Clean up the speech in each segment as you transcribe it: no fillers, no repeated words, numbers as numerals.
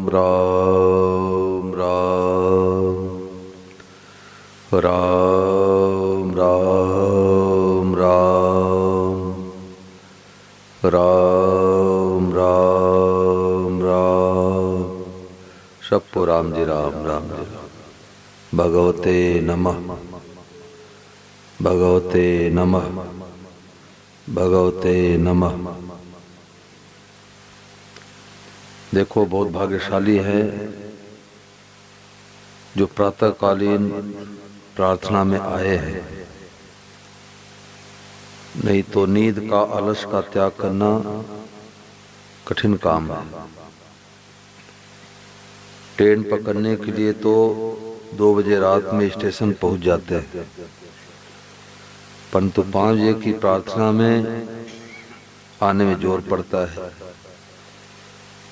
राम राम राम राम राम राम राम राम। सबको राम जी राम राम जी राम। भगवते नमः भगवते नमः भगवते नमः। देखो, बहुत भाग्यशाली है जो प्रातःकालीन प्रार्थना में आए हैं। नहीं तो नींद का, आलस का त्याग करना कठिन काम है। ट्रेन पकड़ने के लिए तो 2 बजे रात में स्टेशन पहुंच जाते हैं, परंतु 5 बजे की प्रार्थना में आने में जोर पड़ता है।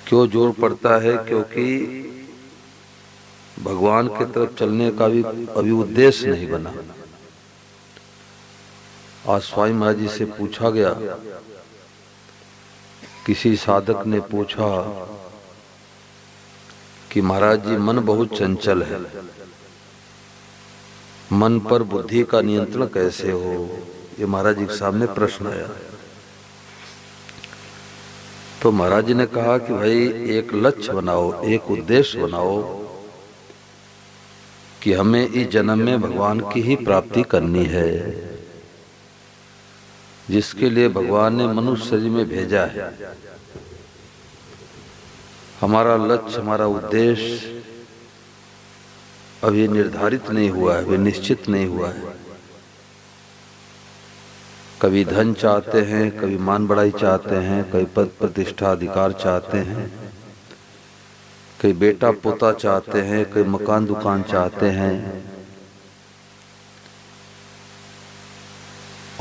क्यों जोर पड़ता है? क्योंकि भगवान की तरफ चलने का भी अभी उद्देश्य नहीं बना। आज स्वामी महाराज जी से पूछा गया, किसी साधक ने पूछा कि महाराज जी, मन बहुत चंचल है, मन पर बुद्धि का नियंत्रण कैसे हो? ये महाराज जी के सामने प्रश्न आया। तो महाराज जी ने कहा कि भाई, एक लक्ष्य बनाओ, एक उद्देश्य बनाओ कि हमें इस जन्म में भगवान की ही प्राप्ति करनी है, जिसके लिए भगवान ने मनुष्य शरीर में भेजा है। हमारा लक्ष्य, हमारा उद्देश्य अभी निर्धारित नहीं हुआ है, अभी निश्चित नहीं हुआ है। कभी धन चाहते हैं, कभी मान बढ़ाई चाहते हैं, कभी पद प्रतिष्ठा अधिकार चाहते हैं, कभी बेटा पोता चाहते हैं, कभी मकान दुकान चाहते हैं,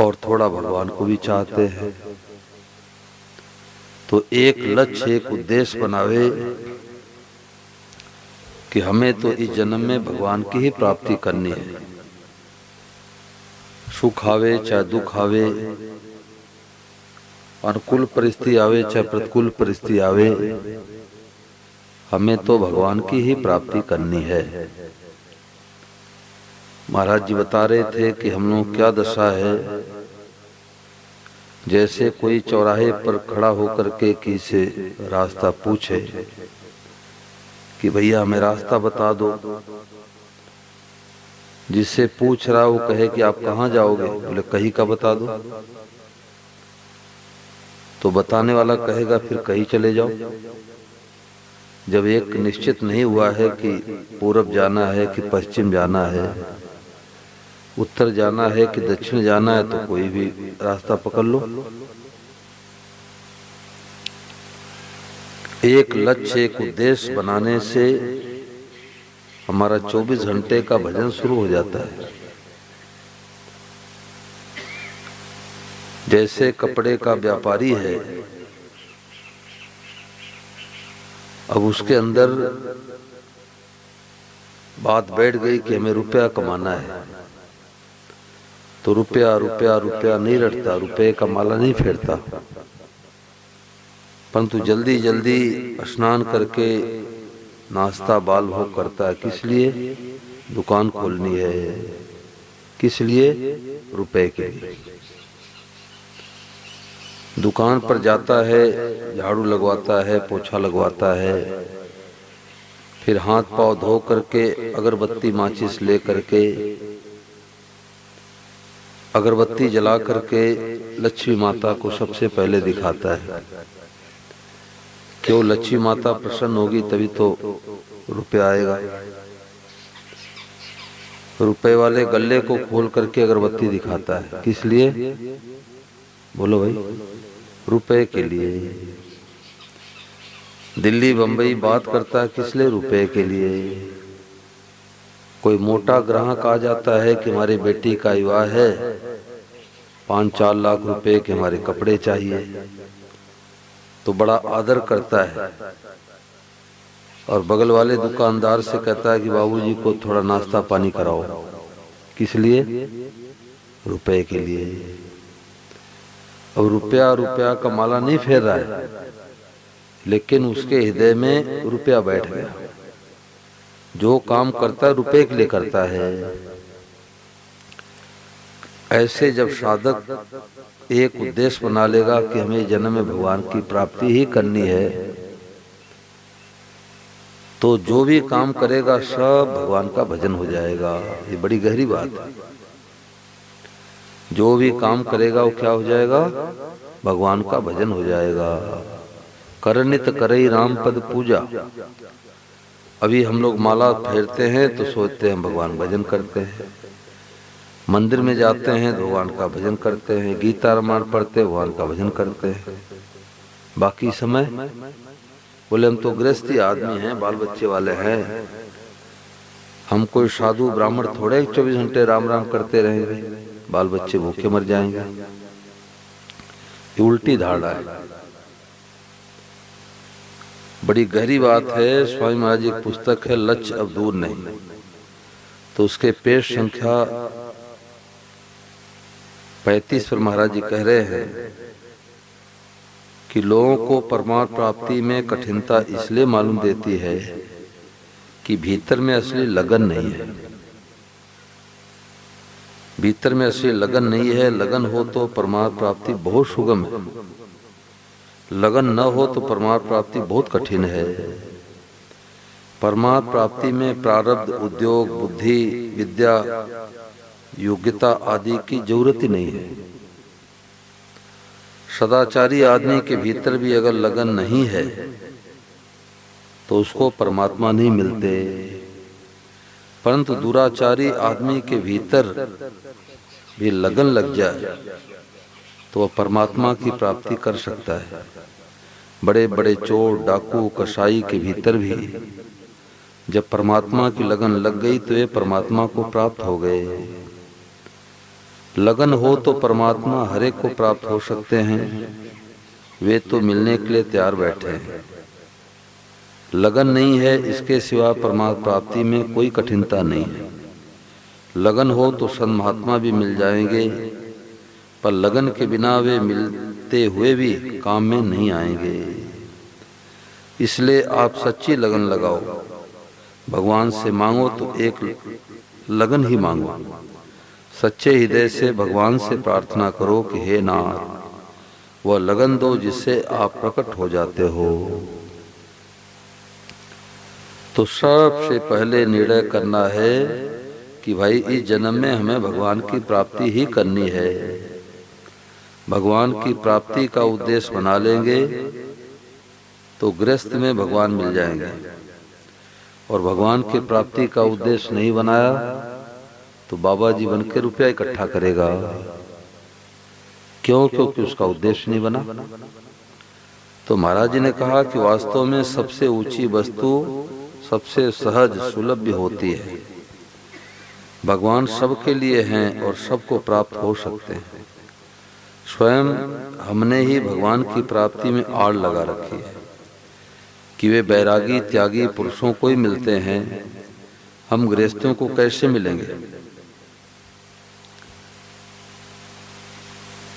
और थोड़ा भगवान को भी चाहते हैं। तो एक लक्ष्य, एक उद्देश्य बनावे कि हमें तो इस जन्म में भगवान की ही प्राप्ति करनी है। सुख आवे चाहे दुख आवे, अनुकूल परिस्थिति आवे चाहे प्रतिकूल परिस्थिति आवे, हमें तो भगवान की ही प्राप्ति करनी है। महाराज जी बता रहे थे कि हम लोग क्या दशा है, जैसे कोई चौराहे पर खड़ा होकर के किसी से रास्ता पूछे कि भैया हमें रास्ता बता दो। जिससे पूछ रहा वो कहे कि आप कहाँ जाओगे? बोले कहीं का बता दो। तो बताने वाला कहेगा फिर कहीं चले जाओ। जब एक निश्चित नहीं हुआ है कि पूरब जाना है कि पश्चिम जाना है, उत्तर जाना है कि दक्षिण जाना है, तो कोई भी रास्ता पकड़ लो। एक लक्ष्य, एक उद्देश्य बनाने से हमारा 24 घंटे का भजन शुरू हो जाता है। जैसे कपड़े का व्यापारी है, अब उसके अंदर बात बैठ गई कि हमें रुपया कमाना है, तो रुपया रुपया रुपया नहीं रटता, रुपये का माला नहीं फेरता, परंतु जल्दी जल्दी स्नान करके नाश्ता बाल भोग करता है। किस लिए? दुकान खोलनी है। किस लिए? रुपए के लिए। दुकान पर जाता है, झाड़ू लगवाता है, पोछा लगवाता है, फिर हाथ पांव धो करके अगरबत्ती माचिस ले करके अगरबत्ती जला करके लक्ष्मी माता को सबसे पहले दिखाता है। क्यों? लक्ष्मी माता प्रसन्न होगी तभी तो रुपया आएगा। रुपए वाले गल्ले को खोल करके अगरबत्ती दिखाता है। किस लिए? बोलो भाई, रुपए के लिए। दिल्ली बंबई बात करता है, किस लिए? रुपए के लिए। कोई मोटा ग्राहक आ जाता है कि हमारी बेटी का विवाह है, 5-4 लाख रुपए के हमारे कपड़े चाहिए, तो बड़ा आदर करता है और बगल वाले दुकानदार से कहता है कि बाबूजी को थोड़ा नाश्ता पानी कराओ। किस लिए? रुपए के लिए। अब रुपया रुपया का माला नहीं फेर रहा है, लेकिन उसके हृदय में रुपया बैठ गया। जो काम करता है रुपए के लिए करता है। ऐसे जब साधक एक उद्देश्य बना लेगा कि हमें जन्म में भगवान की प्राप्ति ही करनी है, तो जो भी काम करेगा सब भगवान का भजन हो जाएगा। ये बड़ी गहरी बात है। जो भी काम करेगा वो क्या हो जाएगा? भगवान का भजन हो जाएगा। करनित करई राम पद पूजा। अभी हम लोग माला फेरते हैं तो सोचते हैं भगवान भजन करते हैं, मंदिर में जाते हैं भगवान का भजन करते हैं, गीता रामायण पढ़ते हैं भगवान का भजन करते हैं। बाकी समय बोले हम तो गृहस्थी आदमी हैं, बाल बच्चे वाले हैं, हम कोई साधु ब्राह्मण थोड़े 24 घंटे राम राम करते रहेंगे, बाल बच्चे भूखे मर जाएंगे। ये उल्टी धारणा है। बड़ी गहरी बात है। स्वामी महाराज जी की पुस्तक है लक्ष्य अब दूर नहीं, तो उसके पेज संख्या 35 पर महाराज जी कह रहे हैं कि लोगों को परमात्मा प्राप्ति में कठिनता इसलिए मालूम देती है कि भीतर में असली लगन नहीं है। भीतर में असली लगन नहीं है। लगन हो तो परमात्मा प्राप्ति बहुत सुगम है, लगन न हो तो परमात्मा प्राप्ति बहुत कठिन है। परमात्मा प्राप्ति में प्रारब्ध, उद्योग, बुद्धि, विद्या, योग्यता आदि की जरूरत ही नहीं है। सदाचारी आदमी के भीतर भी अगर लगन नहीं है तो उसको परमात्मा नहीं मिलते, परंतु दुराचारी आदमी के भीतर भी लगन लग जाए तो वह परमात्मा की प्राप्ति कर सकता है। बड़े बड़े चोर, डाकू, कसाई के भीतर भी जब परमात्मा की लगन लग गई तो ये परमात्मा को प्राप्त हो गए। लगन हो तो परमात्मा हर एक को प्राप्त हो सकते हैं, वे तो मिलने के लिए तैयार बैठे हैं। लगन नहीं है, इसके सिवा परमात्मा प्राप्ति में कोई कठिनता नहीं है। लगन हो तो संत महात्मा भी मिल जाएंगे, पर लगन के बिना वे मिलते हुए भी काम में नहीं आएंगे। इसलिए आप सच्ची लगन लगाओ, भगवान से मांगो तो एक लगन ही मांगो। सच्चे हृदय से भगवान से प्रार्थना करो कि हे नाथ, वह लगन दो जिससे आप प्रकट हो जाते हो। तो सबसे पहले निर्णय करना है कि भाई इस जन्म में हमें भगवान की प्राप्ति ही करनी है। भगवान की प्राप्ति का उद्देश्य बना लेंगे तो गृहस्थ में भगवान मिल जाएंगे, और भगवान की प्राप्ति का उद्देश्य नहीं बनाया तो बाबा जी बन के रुपया इकट्ठा करेगा। क्यों? क्योंकि उसका उद्देश्य नहीं बना। तो महाराज जी ने कहा कि वास्तव में सबसे ऊंची वस्तु सबसे सहज सुलभ होती है। भगवान सबके लिए हैं और सबको प्राप्त हो सकते हैं। स्वयं हमने ही भगवान की प्राप्ति में आड़ लगा रखी है कि वे बैरागी त्यागी पुरुषों को ही मिलते हैं, हम गृहस्थियों को कैसे मिलेंगे?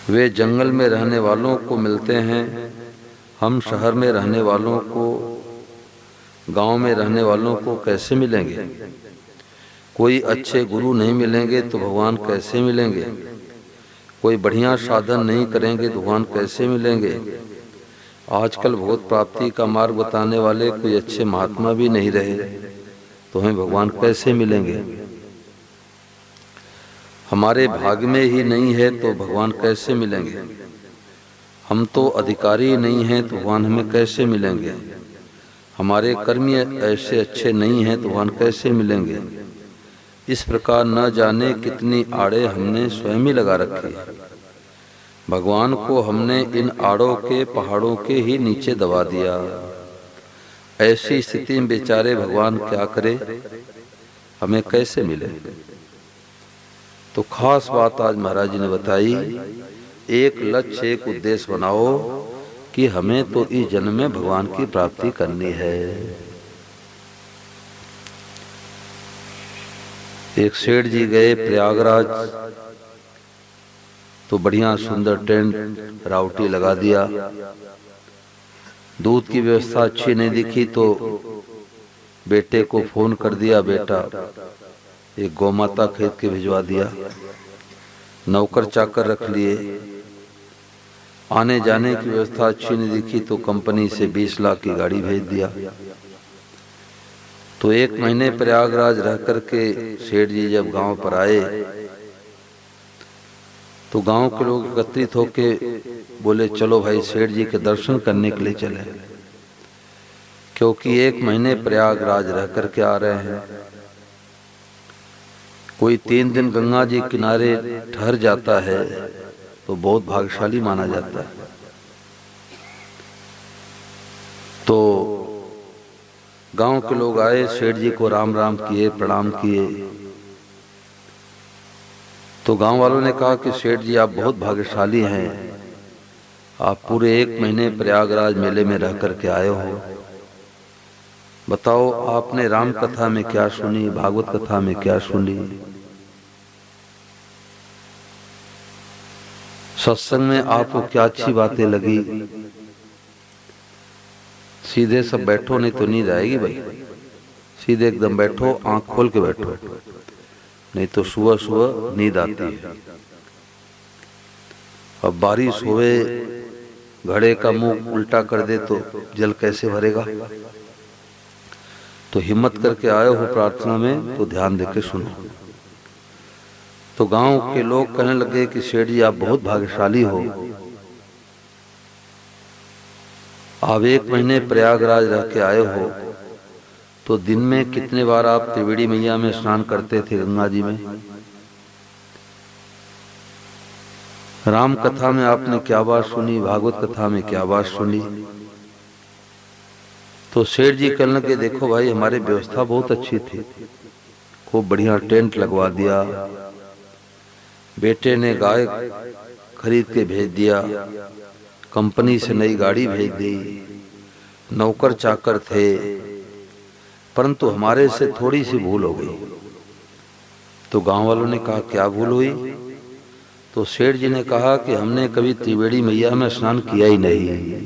वे जंगल में रहने वालों को मिलते हैं, हम शहर में रहने वालों को, गांव में रहने वालों को कैसे मिलेंगे? कोई अच्छे गुरु नहीं मिलेंगे तो भगवान कैसे मिलेंगे? कोई बढ़िया साधन नहीं करेंगे तो भगवान कैसे मिलेंगे? आजकल भगवत प्राप्ति का मार्ग बताने वाले कोई अच्छे महात्मा भी नहीं रहे तो हमें भगवान कैसे मिलेंगे? हमारे भाग में ही नहीं है तो भगवान कैसे मिलेंगे? हम तो अधिकारी नहीं हैं तो भगवान हमें कैसे मिलेंगे? हमारे कर्म ऐसे अच्छे नहीं हैं तो भगवान कैसे मिलेंगे? इस प्रकार न जाने कितनी आड़े हमने स्वयं ही लगा रखी है। भगवान को हमने इन आड़ों के पहाड़ों के ही नीचे दबा दिया। ऐसी स्थिति में बेचारे भगवान क्या करे, हमें कैसे मिले? तो खास बात आज महाराज जी ने बताई, एक लक्ष्य एक उद्देश्य बनाओ कि हमें तो इस जन्म में भगवान की प्राप्ति करनी है। एक सेठ जी गए प्रयागराज, तो बढ़िया सुंदर टेंट राउटी लगा दिया, दूध की व्यवस्था अच्छी नहीं दिखी तो बेटे को फोन कर दिया, बेटा एक गौमाता खरीद के भिजवा दिया। नौकर चाकर रख लिए। आने जाने की व्यवस्था अच्छी नहीं दिखी तो कंपनी से 20 लाख की गाड़ी भेज दिया। तो 1 महीने प्रयागराज रह करके सेठ जी जब गांव पर आए तो गांव के लोग एकत्रित होके बोले, चलो भाई सेठ जी के दर्शन करने के लिए चले, क्योंकि 1 महीने प्रयागराज रह करके आ रहे हैं। कोई 3 दिन गंगा जी किनारे ठहर जाता है तो बहुत भाग्यशाली माना जाता है। तो गांव के लोग आए, सेठ जी को राम राम किए, प्रणाम किए। तो गांव वालों ने कहा कि सेठ जी आप बहुत भाग्यशाली हैं, आप पूरे 1 महीने प्रयागराज मेले में रह करके आए हो। बताओ आपने राम कथा में क्या सुनी, भागवत कथा में क्या सुनी, सत्संग में आपको क्या अच्छी बातें लगी। सीधे सब बैठो, नहीं तो नींद आएगी भाई। सीधे एकदम बैठो, आंख खोल के बैठो, नहीं तो सुबह सुबह नींद आती है। अब बारिश होवे, घड़े का मुंह उल्टा कर दे तो जल कैसे भरेगा। तो हिम्मत करके आए हो प्रार्थना में तो ध्यान देके सुनो। तो गांव के लोग कहने लगे कि सेठ जी आप बहुत भाग्यशाली हो, आप 1 महीने प्रयागराज रह के आए हो, तो दिन में कितने बार आप त्रिवेणी मैया में स्नान करते थे, गंगा जी में। राम कथा में आपने क्या बात सुनी, भागवत कथा में क्या बात सुनी। तो सेठ जी कहने लगे, देखो भाई हमारी व्यवस्था बहुत अच्छी थी, खूब बढ़िया टेंट लगवा दिया, बेटे ने गाय खरीद के भेज दिया, कंपनी से नई गाड़ी भेज दी, नौकर चाकर थे, परंतु हमारे से थोड़ी सी भूल हो गई। तो गांव वालों ने कहा क्या भूल हुई। तो सेठ जी ने कहा कि हमने कभी त्रिवेणी मैया में स्नान किया ही नहीं।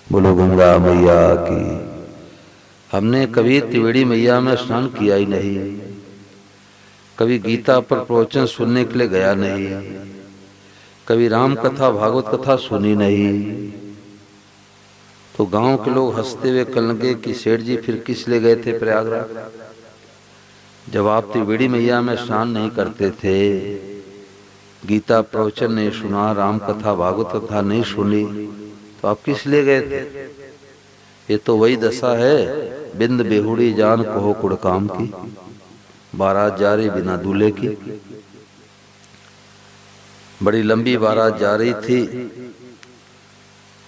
बोलो गंगा मैया की। हमने कभी त्रिवेणी मैया में स्नान किया ही नहीं, कभी गीता पर प्रवचन सुनने के लिए गया नहीं, कभी राम कथा भागवत कथा सुनी नहीं। तो गांव के लोग हंसते हुए कहने लगे कि सेठ जी फिर किस लिए गए थे प्रयागराज, जब आप त्रिवेणी मैया में स्नान नहीं करते थे, गीता प्रवचन नहीं सुना, राम कथा भागवत कथा नहीं सुनी, तो आप किस लिए गए थे। ये तो वही दशा है, बिंद बेहुड़ी जान कहो कुड़ काम की, बारात जा रही बिना दूल्हे की। बड़ी लंबी बारात जा रही थी,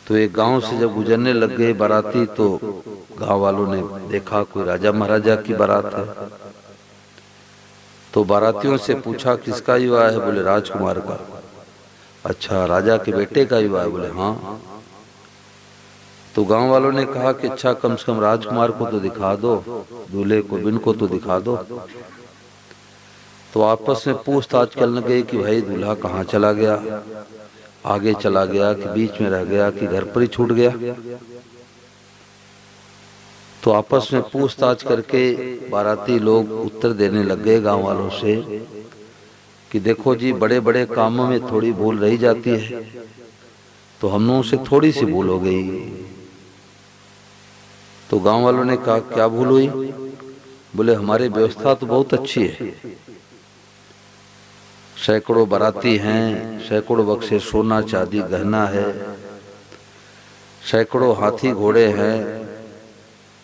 तो एक गांव से जब गुजरने लग गए बाराती, तो गांव वालों ने देखा कोई राजा महाराजा की बारात है। तो बारातियों से पूछा किसका विवाह है, बोले राजकुमार का। अच्छा राजा के बेटे का विवाह है, बोले हाँ। तो गांव वालों ने कहा कि अच्छा कम से कम राजकुमार को तो दिखा दो, दूल्हे को बिन को तो दिखा दो। तो आपस में पूछताछ करने गए कि भाई दूल्हा कहाँ चला गया, आगे चला गया कि बीच में रह गया कि घर पर ही छूट गया। तो आपस में पूछताछ करके बाराती लोग उत्तर देने लग गए गांव वालों से कि देखो जी बड़े बड़े कामों में थोड़ी भूल रही जाती है, तो हम लोगों से थोड़ी सी भूल हो गई। तो गांव वालों ने कहा क्या भूल हुई, बोले हमारी व्यवस्था तो बहुत अच्छी है, सैकड़ों बाराती हैं, सैकड़ों बक्से सोना चांदी गहना है, सैकड़ों हाथी घोड़े हैं,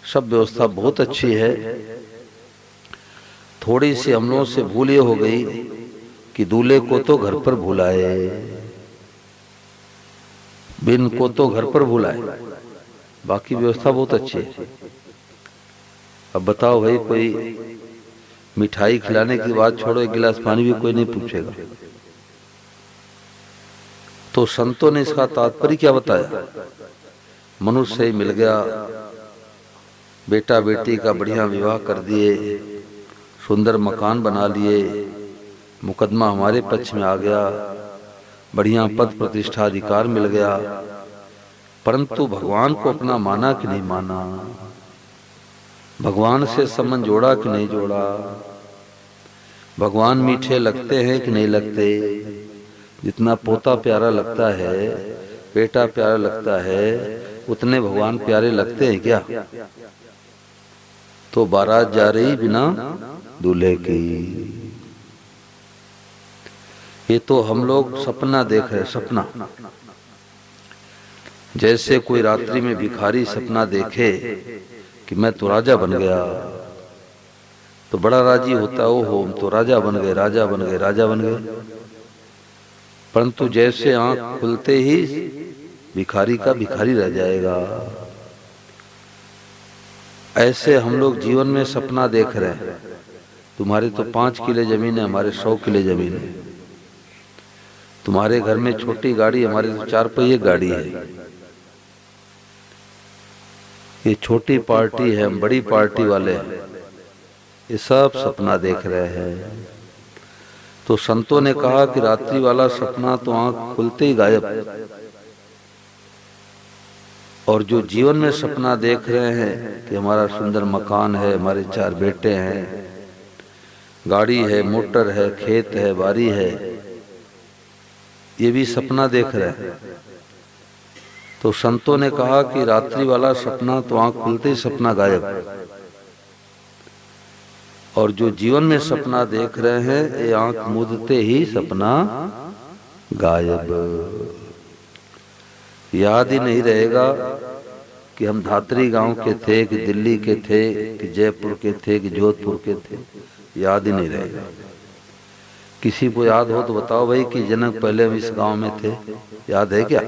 सब व्यवस्था बहुत अच्छी है। थोड़ी सी हम लोगों से भूल ये हो गई कि दूल्हे को तो घर पर भुलाए, बिन को तो घर पर भुलाए, बाकी व्यवस्था बहुत अच्छी है। अब बताओ भाई, कोई मिठाई खिलाने की बात छोड़ो, एक गिलास पानी भी कोई नहीं पूछेगा। तो संतों ने इसका तात्पर्य क्या बताया, मनुष्य ही मिल गया, बेटा बेटी का बढ़िया विवाह कर दिए, सुंदर मकान बना लिए, मुकदमा हमारे पक्ष में आ गया, बढ़िया पद प्रतिष्ठा अधिकार मिल गया, परंतु भगवान को अपना माना कि नहीं माना, भगवान से संबंध जोड़ा कि नहीं जोड़ा, भगवान मीठे लगते हैं कि नहीं लगते। जितना पोता प्यारा लगता है, बेटा प्यारा लगता है, उतने भगवान प्यारे लगते हैं क्या? तो बारात जा रही बिना दूल्हे की। ये तो हम लोग सपना देख रहे, सपना। जैसे कोई रात्रि में भिखारी सपना देखे कि मैं तो राजा बन गया, तो बड़ा राजी होता, ओ हो हम तो राजा बन गए, राजा बन गए, राजा बन गए। परंतु जैसे आंख खुलते ही भिखारी का भिखारी रह जाएगा। ऐसे हम लोग जीवन में सपना देख रहे हैं। तुम्हारे तो 5 किले जमीन है, हमारे 100 किले जमीन है। तुम्हारे घर में छोटी गाड़ी, हमारे तो 4 पहिए गाड़ी है। ये छोटी पार्टी है, हम बड़ी पार्टी वाले हैं। ये सब सपना देख रहे हैं। तो संतों ने कहा कि रात्रि वाला सपना तो आंख खुलते ही गायब, और जो जीवन में सपना देख रहे हैं कि हमारा सुंदर मकान है, हमारे 4 बेटे हैं, गाड़ी है, मोटर है, खेत है, बारी है, ये भी सपना देख रहे हैं। तो संतों ने कहा कि रात्रि वाला सपना तो आंख खुलते ही सपना गायब, और जो जीवन में सपना देख रहे हैं ये आंख मूंदते ही सपना गायब। याद ही नहीं रहेगा कि हम धात्री गांव के थे, कि दिल्ली के थे, कि जयपुर के थे, कि जोधपुर के थे। याद ही नहीं रहेगा। किसी को याद हो तो बताओ भाई कि जनक पहले हम इस गांव में थे। याद है क्या?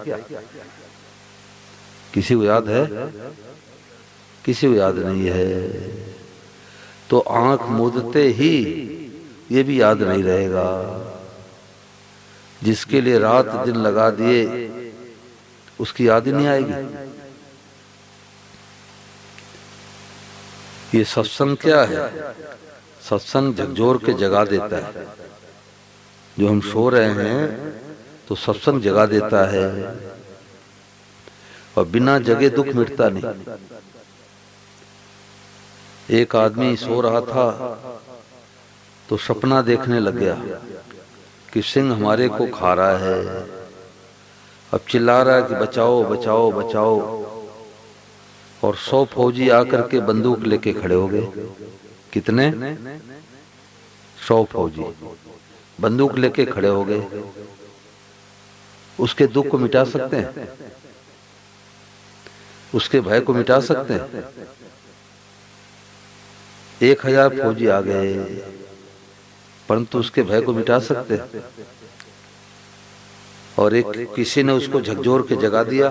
किसी को याद है? किसी को याद नहीं है। तो आंख मूंदते ही ये भी याद नहीं रहेगा। जिसके लिए रात दिन लगा दिए उसकी याद ही नहीं आएगी। ये सत्संग क्या है? सत्संग झकझोर के जगा देता है। जो हम सो रहे हैं तो सत्संग जगा देता है, और बिना जगे दुख मिटता नहीं। एक आदमी सो रहा था तो सपना देखने लग गया कि सिंह हमारे को खा रहा है। अब चिल्ला रहा है कि बचाओ बचाओ बचाओ, और 100 फौजी आकर के बंदूक लेके खड़े हो गए। कितने? 100 फौजी बंदूक लेके खड़े हो गए। उसके दुख को मिटा सकते हैं? उसके भय को मिटा सकते हैं? 1000 फौजी आ गए, परंतु उसके भय को मिटा सकते हैं? और एक किसी ने उसको झकझोर के जगा दिया,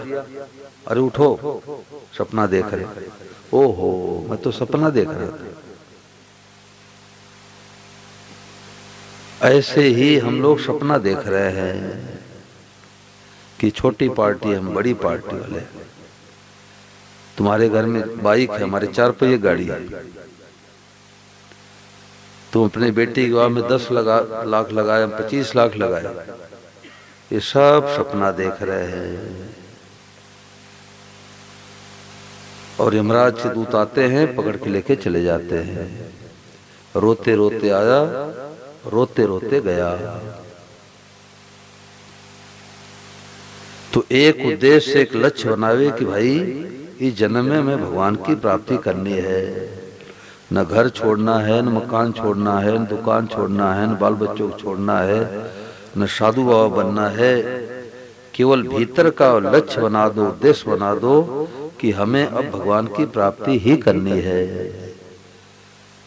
अरे उठो, सपना देख रहे। ओहो, मैं तो सपना देख रहा था। ऐसे ही हम लोग सपना देख रहे हैं कि छोटी पार्टी, हम बड़ी पार्टी वाले। तुम्हारे घर में बाइक है, हमारे 4 पहिए गाड़ी है। तुम अपने बेटी के विवाह में 10 लाख लगाए, 25 लाख लगाए। ये सब सपना देख रहे हैं। और यमराज से दूत आते हैं, पकड़ के लेके चले जाते हैं। रोते रोते आया, रोते रोते गया। तो एक उद्देश्य, एक लक्ष्य बनावे कि भाई इस जन्म में मैं भगवान की प्राप्ति करनी है। न घर छोड़ना है, न मकान छोड़ना है, न दुकान छोड़ना है, न बाल बच्चों को छोड़ना है, न साधु बाबा बनना है। केवल भीतर का लक्ष्य बना दो, उद्देश्य बना दो कि हमें अब भगवान की प्राप्ति ही करनी है।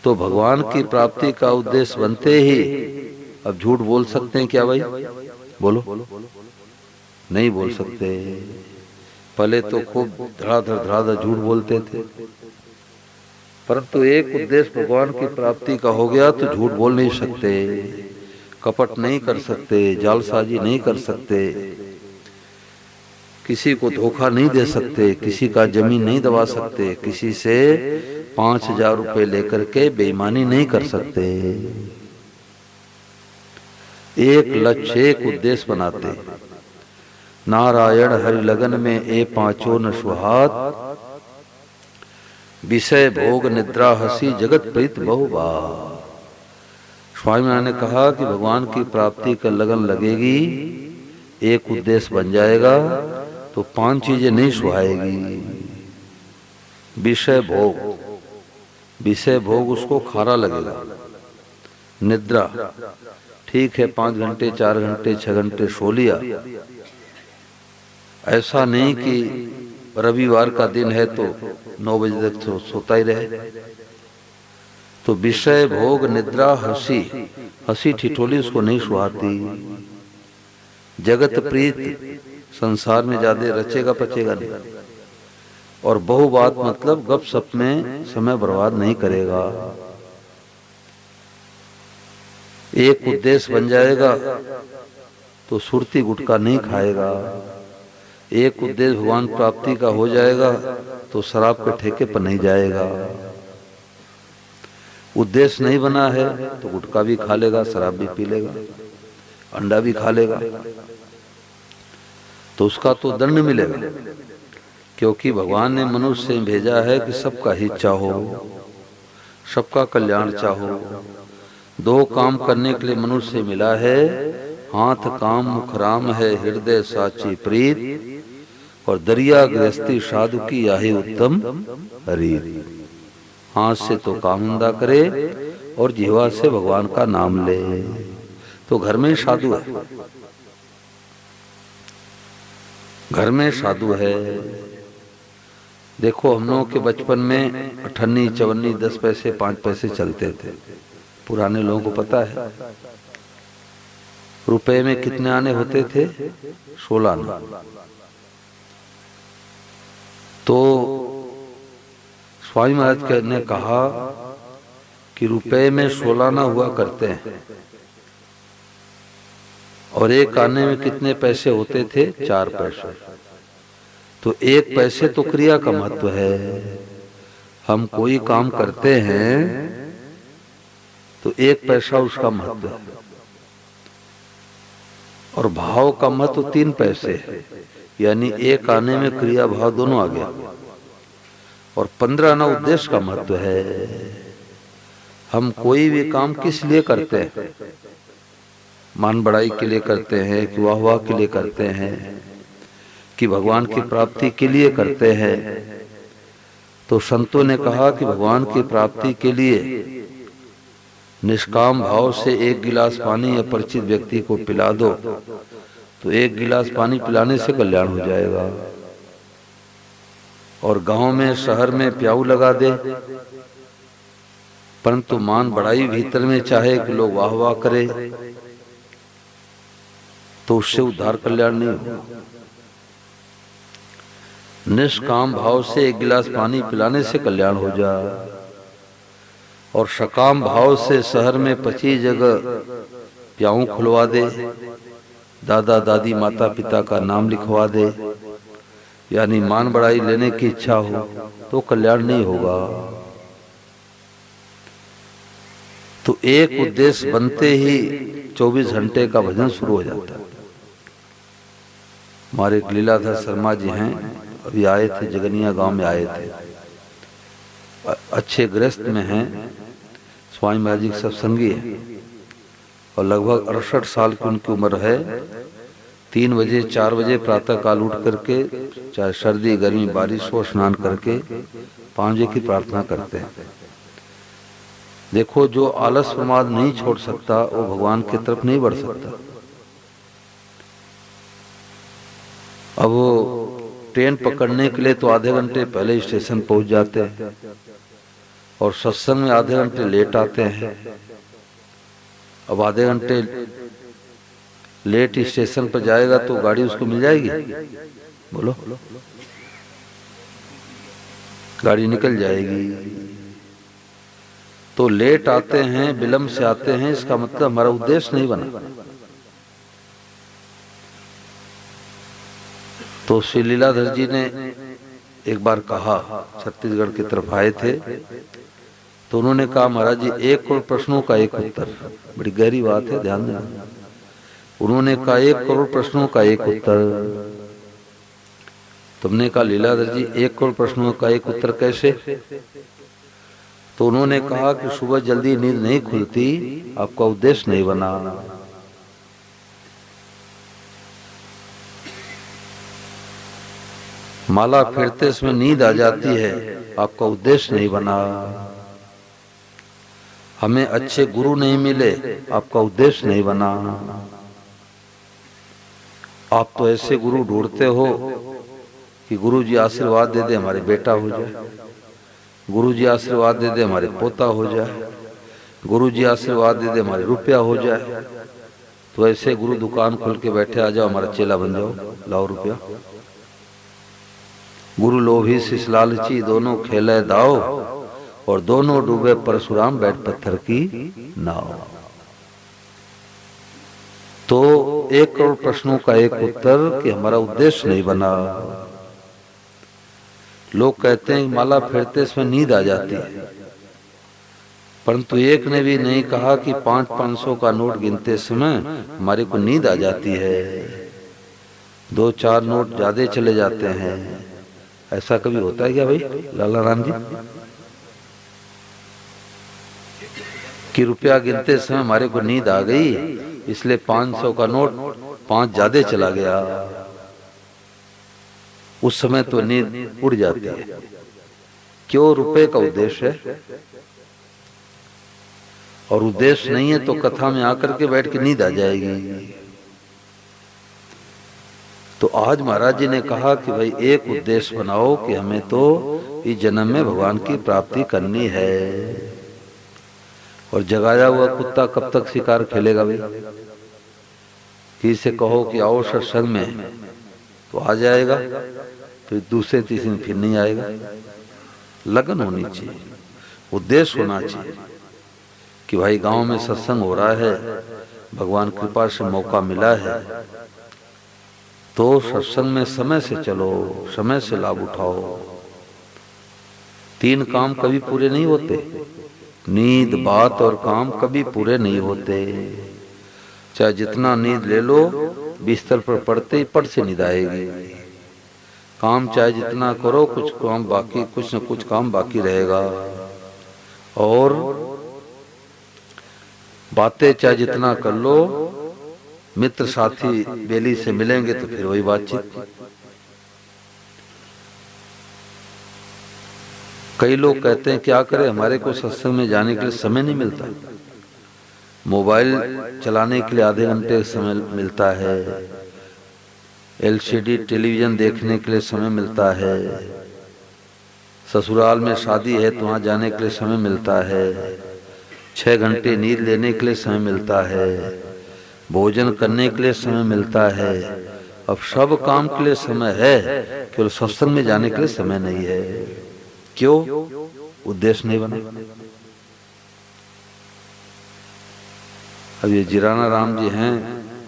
तो भगवान की प्राप्ति का उद्देश्य बनते ही अब झूठ बोल सकते हैं क्या भाई? बोलो। नहीं बोल सकते। पहले तो खूब धड़ाधड़ झूठ बोलते थे, परंतु एक उद्देश्य भगवान की प्राप्ति का हो गया तो झूठ बोल नहीं सकते, कपट नहीं कर सकते, जालसाजी नहीं कर सकते, किसी को धोखा नहीं दे सकते, किसी का जमीन नहीं दबा सकते, किसी से 5000 रुपए लेकर के बेईमानी नहीं कर सकते। एक लक्ष्य, एक उद्देश्य बनाते। नारायण हरि लगन में ए पांचों न सुहात, विषय भोग निद्रा हसी जगत प्रीत बहु बार। स्वामी महाराज ने कहा कि भगवान की प्राप्ति का लगन लगेगी, एक उद्देश्य बन जाएगा तो 5 चीजें नहीं सुहाएगी। विषय भोग, विषय भोग उसको खारा लगेगा। निद्रा, ठीक है 5 घंटे 4 घंटे 6 घंटे सो लिया, ऐसा नहीं कि रविवार का दिन है तो 9 बजे तक सोता ही रहे। तो विषय भोग निद्रा हंसी, हंसी ठिठोली उसको नहीं सुहाती। जगत प्रीत, संसार में ज्यादा रचेगा पचेगा नहीं। और बहु बात मतलब गप सप में समय बर्बाद नहीं करेगा। एक उद्देश्य बन जाएगा तो सुरती गुटखा नहीं खाएगा। एक उद्देश्य भगवान प्राप्ति का हो जाएगा तो शराब के ठेके पर नहीं जाएगा। उद्देश्य नहीं बना है तो गुटखा भी खा लेगा, शराब भी पी लेगा, अंडा भी खा लेगा, तो उसका तो दंड मिलेगा। क्योंकि भगवान ने मनुष्य से भेजा है कि सबका हित चाहो, सबका कल्याण चाहो। 2 काम करने के लिए मनुष्य से मिला है, हाथ काम मुख राम है हृदय साची प्रीत, और दरिया गृहस्थी साधु की याही उत्तम रीत। हाथ से तो काम धंधा करे और जीवा से भगवान का नाम ले, तो घर में साधु है, घर में साधु है। देखो हम लोगों के बचपन में अठन्नी चवन्नी 10 पैसे 5 पैसे चलते थे। पुराने लोगों को पता है रुपए में कितने आने होते थे, 16 आने। तो स्वामी महाराज ने कहा कि रुपए में 16 आना हुआ करते हैं, और एक आने में कितने पैसे होते थे, 4 पैसे। तो 1 पैसे तो क्रिया का महत्व है। हम कोई काम करते हैं तो 1 पैसा उसका महत्व है, और भाव का महत्व 3 पैसे है। यानी 1 आने में क्रिया भाव दोनों आ गया, और 15 आना उद्देश्य का महत्व है। हम कोई भी काम किस लिए करते हैं, मान बढ़ाई के लिए करते हैं कि वाह वाह के लिए करते हैं कि भगवान की प्राप्ति के लिए करते हैं। तो संतों ने कहा कि भगवान की प्राप्ति के लिए निष्काम भाव से 1 गिलास पानी या परिचित व्यक्ति को पिला दो, तो 1 गिलास पानी पिलाने से कल्याण हो जाएगा। और गांव में शहर में प्याऊ लगा दे, परंतु मान बढ़ाई भीतर में चाहे कि लोग वाह वाह करे, तो उससे उद्धार कल्याण नहीं होगा। निष्काम भाव से 1 गिलास पानी पिलाने से कल्याण हो जाए, और सकाम भाव से शहर में 25 जगह प्याऊ खुलवा दे, दादा दादी माता पिता का नाम लिखवा दे, यानी मान बढ़ाई लेने की इच्छा हो, तो कल्याण नहीं होगा। तो एक उद्देश्य बनते ही 24 घंटे का भजन शुरू हो जाता है। हमारे एक लीलाधर शर्मा जी हैं, अभी आए थे, जगनिया गांव में आए थे, अच्छे गृहस्थ में हैं, स्वामी महाराज जी सत्संगी है, और लगभग 68 साल की उनकी उम्र है। 3 बजे 4 बजे प्रातः काल उठ करके, चाहे सर्दी गर्मी बारिश हो, स्नान करके 5 बजे की प्रार्थना करते हैं। देखो, जो आलस प्रमाद नहीं छोड़ सकता वो भगवान की तरफ नहीं बढ़ सकता। अब वो ट्रेन पकड़ने के लिए तो आधे घंटे पहले स्टेशन पहुंच जाते हैं, और सत्संग में आधे घंटे लेट आते हैं। अब आधे घंटे लेट स्टेशन पर जाएगा तो गाड़ी उसको मिल जाएगी? बोलो, गाड़ी निकल जाएगी। तो लेट आते हैं, विलंब से आते हैं, इसका मतलब हमारा उद्देश्य नहीं बना। तो श्री लीलाधर जी ने एक बार कहा, छत्तीसगढ़ की तरफ आए थे, तो उन्होंने कहा, महाराज जी 1 करोड़ प्रश्नों का एक उत्तर। बड़ी गहरी बात है, ध्यान देना। उन्होंने कहा 1 करोड़ प्रश्नों का एक उत्तर। तुमने कहा लीलाधर जी 1 करोड़ प्रश्नों का एक उत्तर कैसे? तो उन्होंने कहा कि सुबह जल्दी नींद नहीं खुलती, आपका उद्देश्य नहीं बना। माला फेरते समय नींद आ जाती है, आपका उद्देश्य नहीं बना। हमें अच्छे गुरु नहीं मिले, आपका उद्देश्य नहीं बना। आप तो ऐसे गुरु ढूंढते हो कि गुरु जी आशीर्वाद दे दे हमारे बेटा हो जाए, गुरु जी आशीर्वाद दे दे हमारे पोता हो जाए, गुरु जी आशीर्वाद दे दे हमारे रुपया हो जाए। तो ऐसे गुरु दुकान खोल के बैठे, आ जाओ हमारा चेला बन जाओ, लाओ रुपया। गुरु लोभी शिष लालची दोनों खेले दाव, और दोनों डूबे परशुराम बैठ पत्थर की नाव। तो 1 करोड़ प्रश्नों का एक उत्तर कि हमारा उद्देश्य नहीं बना। लोग कहते हैं माला फेरते इसमें नींद आ जाती है, परंतु एक ने भी नहीं कहा कि 500 का नोट गिनते समय हमारे को नींद आ जाती है, 2-4 नोट ज्यादा चले जाते हैं। ऐसा कभी होता है क्या भाई लाला राम जी, कि रुपया गिनते समय हमारे को नींद आ गई, इसलिए 500 का नोट 5 ज्यादा चला गया? उस समय तो नींद उड़ जाती है। क्यों? रुपए का उद्देश्य है, और उद्देश्य नहीं है तो कथा में आकर के बैठ के नींद आ जाएगी। तो आज महाराज जी ने कहा कि भाई एक उद्देश्य बनाओ कि हमें तो इस जन्म में भगवान की प्राप्ति करनी है। और जगाया हुआ कुत्ता कब तक शिकार खेलेगा भाई? किसी कहो कि आओ सत्संग में तो आ जाएगा, फिर दूसरे तीसरे दिन फिर नहीं आएगा। लगन होनी चाहिए, उद्देश्य होना चाहिए कि भाई गांव में सत्संग हो रहा है, भगवान कृपा से मौका मिला है, तो सत्संग में समय से चलो, समय से लाभ उठाओ। 3 काम कभी पूरे नहीं होते, नींद, बात और काम कभी पूरे नहीं होते। चाहे जितना नींद ले लो, बिस्तर पर पड़ते ही पट से नींद आएगी। काम चाहे जितना करो, कुछ काम बाकी, कुछ न कुछ काम बाकी रहेगा। और बातें चाहे जितना कर लो, मित्र साथी बेली से मिलेंगे तो फिर वही बातचीत। कई लोग कहते हैं क्या करें, हमारे को सत्संग में जाने के लिए समय नहीं मिलता। मोबाइल चलाने के लिए आधे घंटे समय मिलता है, LCD टेलीविजन देखने के लिए समय मिलता है, ससुराल में शादी है तो वहां जाने के लिए समय मिलता है, 6 घंटे नींद लेने के लिए समय मिलता है, भोजन करने के लिए समय मिलता है। अब सब काम के लिए समय है, केवल सत्संग में जाने के लिए समय नहीं है। क्यों? उद्देश्य नहीं बना। अब ये जिराना राम जी हैं,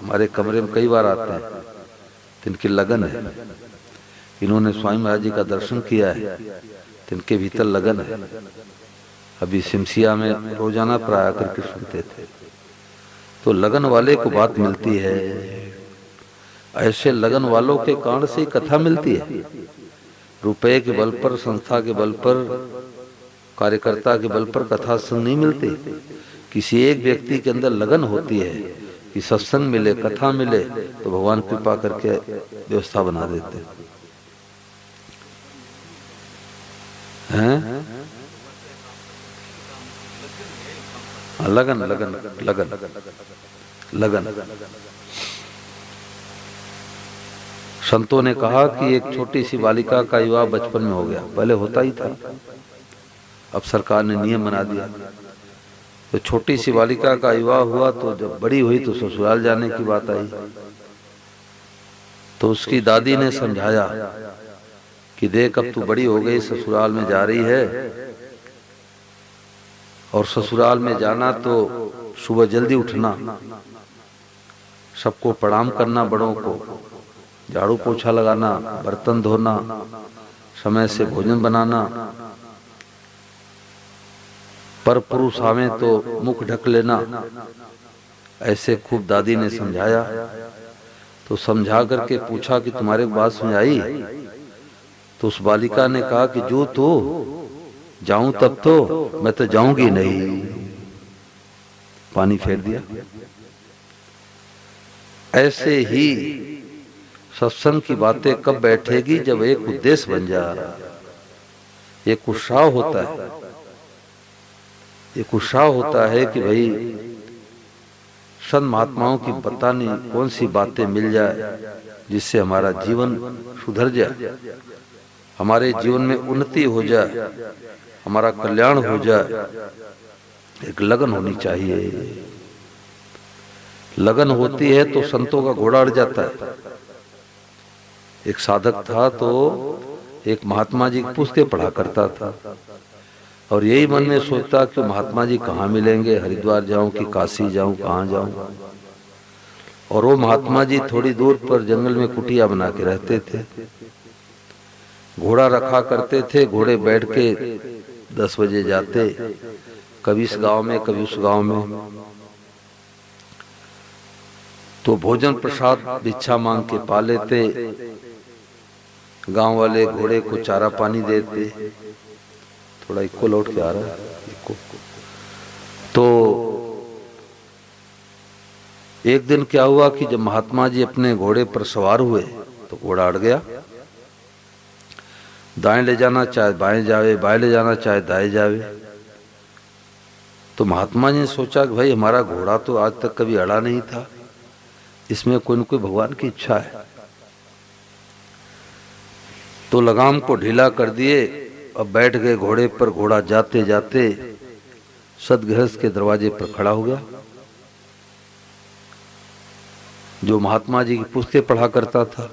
हमारे कमरे में कई बार आते हैं, तो इनकी लगन है। इन्होंने स्वामी महाराज जी का दर्शन किया है, तो इनके भीतर लगन है। अभी सिमसिया में रोजाना प्राय करके सुनते थे। तो लगन वाले को बात मिलती है। ऐसे लगन वालों के कारण से कथा मिलती है। रुपए के बल पर, संस्था के बल पर, कार्यकर्ता के बल पर कथा संग नहीं मिलती। किसी एक व्यक्ति के अंदर लगन होती है कि सत्संग मिले, कथा मिले, तो भगवान कृपा करके व्यवस्था बना देते हैं। लगन लगन लगन लगन। संतों ने कहा कि एक छोटी सी बालिका का विवाह बचपन में हो गया, पहले होता ही था, अब सरकार ने नियम बना दिया। तो छोटी सी बालिका का विवाह हुआ, तो जब बड़ी हुई तो ससुराल जाने की बात आई। तो उसकी दादी ने समझाया कि देख अब तू बड़ी हो गई, ससुराल में जा रही है, और ससुराल में जाना तो सुबह जल्दी उठना, सबको प्रणाम करना, बड़ों को झाड़ू पोछा लगाना, बर्तन धोना, समय से भोजन बनाना, पर पुरुष आवे तो मुख ढक लेना। ऐसे खूब दादी ने समझाया। तो समझा करके पूछा कि तुम्हारे बात समझ आई? तो उस बालिका ने कहा कि जो तो जाऊं तब तो, मैं तो जाऊंगी नहीं। पानी फेर दिया। ऐसे ही सत्संग की बातें कब बैठेगी? जब एक उद्देश्य बन जाए, एक उत्साह होता है, एक उत्साह होता है कि भाई संत महात्माओं की बतानी कौन सी बातें मिल जाए जिससे हमारा जीवन सुधर जाए, हमारे जीवन में उन्नति हो जाए, हमारा कल्याण हो जाए। एक लगन होनी चाहिए। लगन होती है तो संतों का घोड़ा अड़ जाता है। एक साधक था तो एक महात्मा जी की पुस्तकें पढ़ा करता था और यही मन में सोचता कि महात्मा जी कहाँ मिलेंगे, हरिद्वार जाऊं कि काशी जाऊं, कहाँ जाऊं। और वो महात्मा जी थोड़ी दूर पर जंगल में कुटिया बना के रहते थे। घोड़ा रखा करते थे, घोड़े बैठ के 10 बजे जाते, कभी इस गांव में कभी उस गांव में। तो भोजन प्रसाद भिक्षा मांग के पा लेते। गांव वाले घोड़े को चारा पानी देते। थोड़ा इक्को लौट के आ रहा है इक्को। तो एक दिन क्या हुआ कि जब महात्मा जी अपने घोड़े पर सवार हुए तो घोड़ा अड़ गया। दाएं ले जाना चाहे बाएं जावे, बाएं ले जाना चाहे दाएं जावे। तो महात्मा जी ने सोचा कि भाई हमारा घोड़ा तो आज तक कभी अड़ा नहीं था, इसमें कोई न कोई भगवान की इच्छा है। तो लगाम को ढीला कर दिए, अब बैठ गए घोड़े पर। घोड़ा जाते जाते सतगृहस्थ के दरवाजे पर खड़ा हो गया, जो महात्मा जी की पुस्तकें पढ़ा करता था।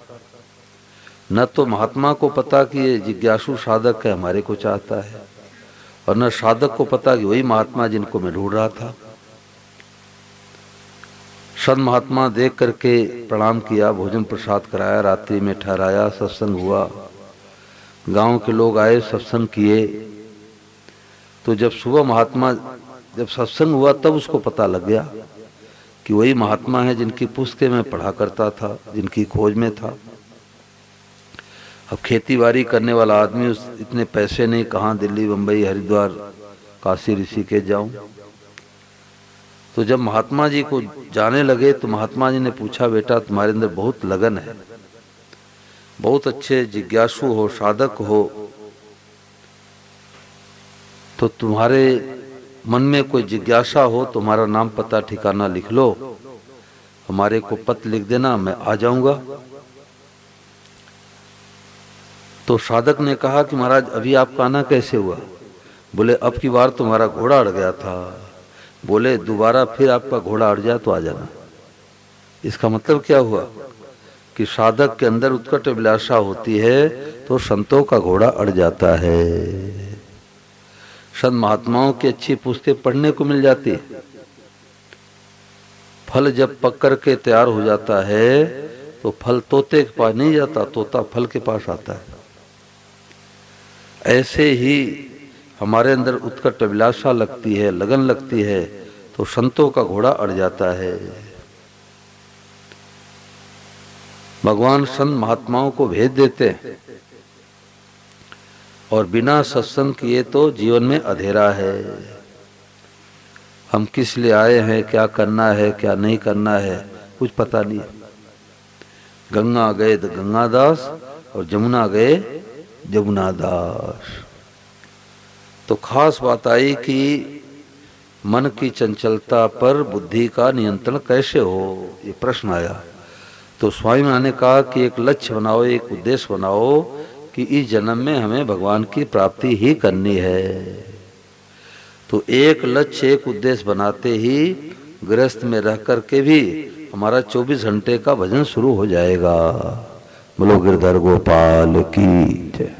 न तो महात्मा को पता कि ये जिज्ञासु साधक है, हमारे को चाहता है, और न साधक को पता कि वही महात्मा जिनको मैं ढूंढ रहा था। संत महात्मा देख करके प्रणाम किया, भोजन प्रसाद कराया, रात्रि में ठहराया, सत्संग हुआ। गांव के लोग आए, सत्संग किए। तो जब सुबह महात्मा जब सत्संग हुआ तब उसको पता लग गया कि वही महात्मा है जिनकी पुस्तकें मैं पढ़ा करता था, जिनकी खोज में था। अब खेती बाड़ी करने वाला आदमी, उस इतने पैसे नहीं, कहाँ दिल्ली बम्बई हरिद्वार काशी ऋषिकेश जाऊं। तो जब महात्मा जी को जाने लगे तो महात्मा जी ने पूछा, बेटा तुम्हारे अंदर बहुत लगन है, बहुत अच्छे जिज्ञासु हो, साधक हो, तो तुम्हारे मन में कोई जिज्ञासा हो, तुम्हारा नाम पता ठिकाना लिख लो, हमारे को पत्र लिख देना, मैं आ जाऊंगा। तो साधक ने कहा कि महाराज अभी आपका आना कैसे हुआ? बोले अब की बार तुम्हारा घोड़ा अड़ गया था। बोले दोबारा फिर आपका घोड़ा अड़ जाए तो आ जाना। इसका मतलब क्या हुआ कि साधक के अंदर उत्कट अभिलाषा होती है तो संतों का घोड़ा अड़ जाता है। संत महात्माओं की अच्छी पुस्तकें पढ़ने को मिल जाती है। फल जब पक कर के तैयार हो जाता है तो फल तोते के पास नहीं जाता, तोता फल के पास आता है। ऐसे ही हमारे अंदर उत्कट अभिलाषा लगती है, लगन लगती है तो संतों का घोड़ा अड़ जाता है। भगवान संत महात्माओं को भेज देते हैं और बिना सत्संग किए तो जीवन में अंधेरा है। हम किस लिए आए हैं, क्या करना है, क्या नहीं करना है, कुछ पता नहीं है। गंगा गए तो गंगादास और जमुना गए जमुनादास। तो खास बात आई कि मन की चंचलता पर बुद्धि का नियंत्रण कैसे हो, ये प्रश्न आया। तो स्वामी महाराज ने कहा कि एक लक्ष्य बनाओ, एक उद्देश्य बनाओ कि इस जन्म में हमें भगवान की प्राप्ति ही करनी है। तो एक लक्ष्य, एक उद्देश्य बनाते ही गृहस्थ में रह करके भी हमारा 24 घंटे का भजन शुरू हो जाएगा। बोलो गिरधर गोपाल की जय।